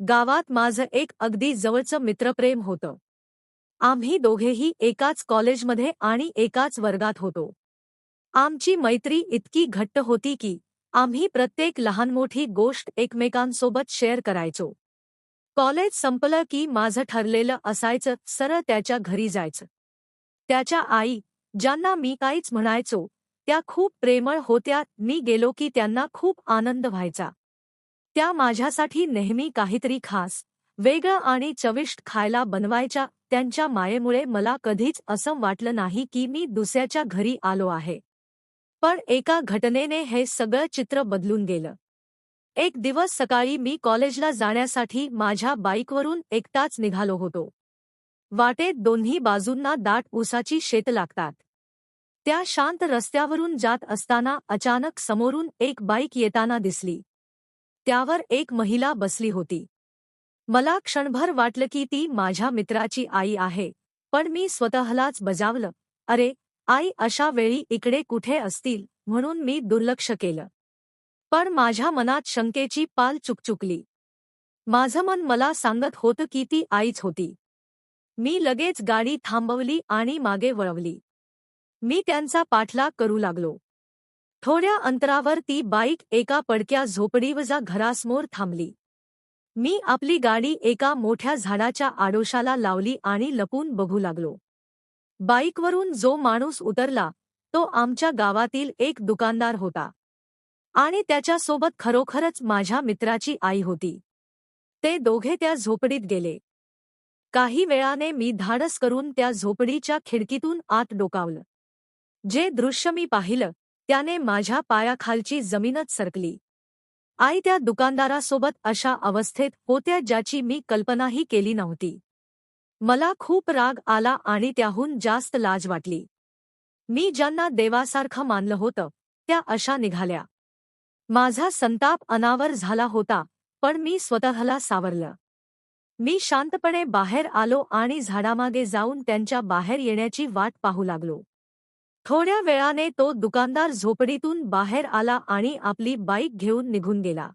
गावात माझं एक अगदी जवळचं मित्रप्रेम होतं. आम्ही दोघेही एकाच कॉलेजमध्ये आणि एकाच वर्गात होतो. आमची मैत्री इतकी घट्ट होती की आम्ही प्रत्येक लहान-मोठी गोष्ट एकमेकांसोबत शेअर करायचो. कॉलेज संपलं की माझं ठरलेलं असायचं सरळ त्याच्या घरी जायचं. त्याच्या आई, ज्यांना मी काहीच म्हणायचो, त्या खूप प्रेमळ होत्या. मी गेलो की त्यांना खूप आनंद व्हायचा. त्या माझ्यासाठी नेहमी काहीतरी खास, वेगळं आणि चविष्ट खायला बनवायच्या. त्यांच्या मायेमुळे मला कधीच असं वाटलं नाही की मी दुसऱ्याच्या घरी आलो आहे. पण एका घटनेने हे सगळं चित्र बदलून गेलं. एक दिवस सकाळी मी कॉलेजला जाण्यासाठी माझ्या बाईकवरून एकटाच निघालो होतो. वाटेत दोन्ही बाजूंना दाट उसाची शेतं लागतात. त्या शांत रस्त्यावरून जात असताना अचानक समोरून एक बाईक येताना दिसली. त्यावर एक महिला बसली होती. मला क्षणभर वाटलं की ती माझ्या मित्राची आई आहे, पण मी स्वतःलाच बजावलं, "अरे, आई अशा वेळी इकडे कुठे असतील?" म्हणून मी दुर्लक्ष केलं. पण माझ्या मनात शंकेची पाल चुकचुकली. माझं मन मला सांगत होतं की ती आईच होती. मी लगेच गाडी थांबवली आणि मागे वळवली. मी त्यांचा पाठलाग करू लागलो. थोड्या अंतरावर ती बाईक एका पडक्या झोपडीवजा घरासमोर थांबली. मी आपली गाडी एका मोठ्या झाडाच्या आडोशाला लावली आणि लपून बघू लागलो. बाईकवरून जो माणूस उतरला, तो आमच्या गावातील एक दुकानदार होता. आणि त्याच्यासोबत खरोखरच माझ्या मित्राची आई होती. ते दोघे त्या झोपडीत गेले. काही वेळाने मी धाडस करून त्या झोपडीच्या खिडकीतून आत डोकावलं. जे दृश्य मी पाहिलं, त्याने माझ्या पायाखालची जमीनच सरकली. आई त्या दुकानदारासोबत अशा अवस्थेत होत्या ज्याची मी कल्पनाही केली नव्हती. मला खूप राग आला आणि त्याहून जास्त लाज वाटली. मी ज्यांना देवासारखं मानलं होतं, त्या अशा निघाल्या. माझा संताप अनावर झाला होता, पण मी स्वतःला सावरलं. मी शांतपणे बाहेर आलो आणि झाडामागे जाऊन त्यांच्या बाहेर येण्याची वाट पाहू लागलो. थोड्या वेळाने तो दुकानदार झोपडीतून बाहेर आला आणि आपली बाईक घेऊन निघून गेला.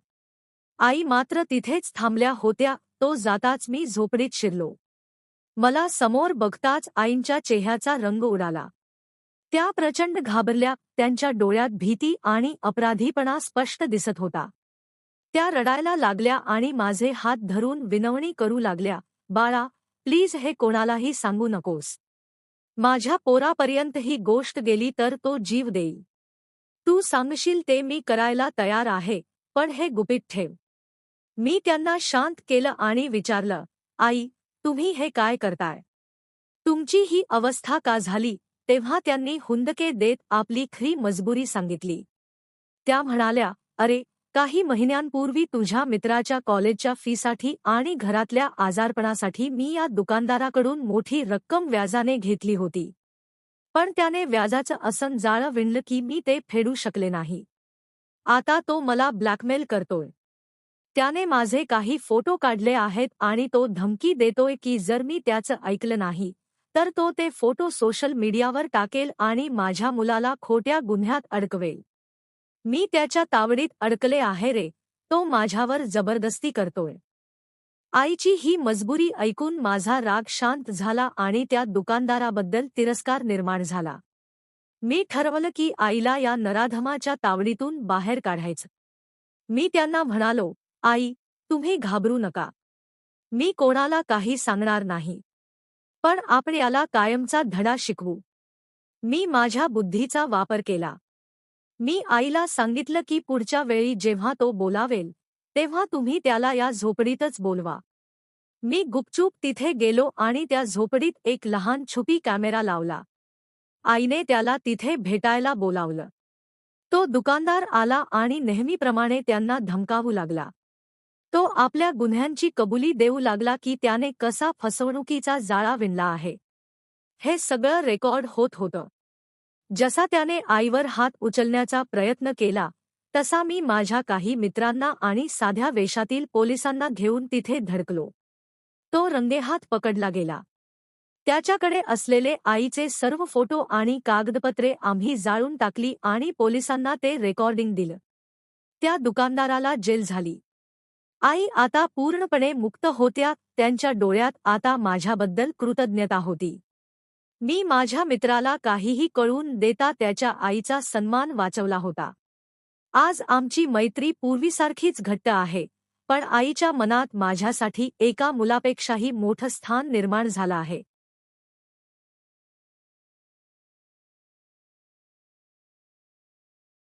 आई मात्र तिथेच थांबल्या होत्या. तो जाताच मी झोपडीत शिरलो. मला समोर बघताच आईंच्या चेहऱ्याचा रंग उडाला. त्या प्रचंड घाबरल्या. त्यांच्या डोळ्यात भीती आणि अपराधीपणा स्पष्ट दिसत होता. त्या रडायला लागल्या आणि माझे हात धरून विनवणी करू लागल्या, "बाळा, प्लीज हे कोणालाही सांगू नकोस. माझ्या पोरापर्यंत ही गोष्ट गेली तर तो जीव देईल. तू सांगशील ते मी करायला तयार आहे, पण हे गुपित ठेव." मी त्यांना शांत केलं आणि विचारलं, "आई, तुम्ही हे काय करताय? तुमची ही अवस्था का झाली?" तेव्हा त्यांनी हुंदके देत आपली खरी मजबुरी सांगितली. त्या म्हणाल्या, "अरे, काही महिन्यांपूर्वी तुझ्या मित्राच्या कॉलेजच्या फीसाठी आणि घरातल्या आजारपणासाठी मी या दुकानदाराकडून मोठी रक्कम व्याजाने घेतली होती. पण त्याने व्याजाचं असं जाळं विणलं की मी ते फेडू शकले नाही. आता तो मला ब्लॅकमेल करतोय. त्याने माझे काही फोटो काढले आहेत आणि तो धमकी देतोय की जर मी त्याचं ऐकलं नाही, तर तो ते फोटो सोशल मीडियावर टाकेल आणि माझ्या मुलाला खोट्या गुन्ह्यात अडकवेल. मी त्याच्या तावडीत अडकले आहे रे, तो माझ्यावर जबरदस्ती करतोय." आईची ही मजबुरी ऐकून माझा राग शांत झाला आणि त्या दुकानदाराबद्दल तिरस्कार निर्माण झाला. मी ठरवलं की आईला या नराधमाच्या तावडीतून बाहेर काढायचं. मी त्यांना म्हणालो, "आई, तुम्ही घाबरू नका. मी कोणाला काही सांगणार नाही. पण आपण याला कायमचा धडा शिकवू." मी माझ्या बुद्धीचा वापर केला. मी आईला सांगितलं की पुढच्या वेळी जेव्हा तो बोलावेल, तेव्हा तुम्ही त्याला या झोपडीतच बोलवा. मी गुपचूप तिथे गेलो आणि त्या झोपडीत एक लहान छुपी कॅमेरा लावला. आईने त्याला तिथे भेटायला बोलावलं. तो दुकानदार आला आणि नेहमीप्रमाणे त्यांना धमकावू लागला. तो आपल्या गुन्ह्यांची कबुली देऊ लागला की त्याने कसा फसवणुकीचा जाळा विणला आहे. हे सगळं रेकॉर्ड होत होतं. जसा त्याने आईवर हात उचलण्याचा प्रयत्न केला, तसा मी माझ्या काही मित्रांना आणि साध्या वेशातील पोलिसांना घेऊन तिथे धडकलो. तो रंगेहात पकडला गेला. त्याच्याकडे असलेले आईचे सर्व फोटो आणि कागदपत्रे आम्ही जाळून टाकली आणि पोलिसांना ते रेकॉर्डिंग दिलं. त्या दुकानदाराला जेल झाली. आई आता पूर्णपणे मुक्त होत्या, त्यांच्या डोळ्यात आता माझ्याबद्दल कृतज्ञता होती. मी माझ्या मित्राला काहीही कळून देता त्याच्या आईचा सन्मान वाचवला होता. आज आमची मैत्री पूर्वीसारखीच घट्ट आहे, पण आईच्या मनात माझ्यासाठी एका मुलापेक्षाही मोठं स्थान निर्माण झालं आहे.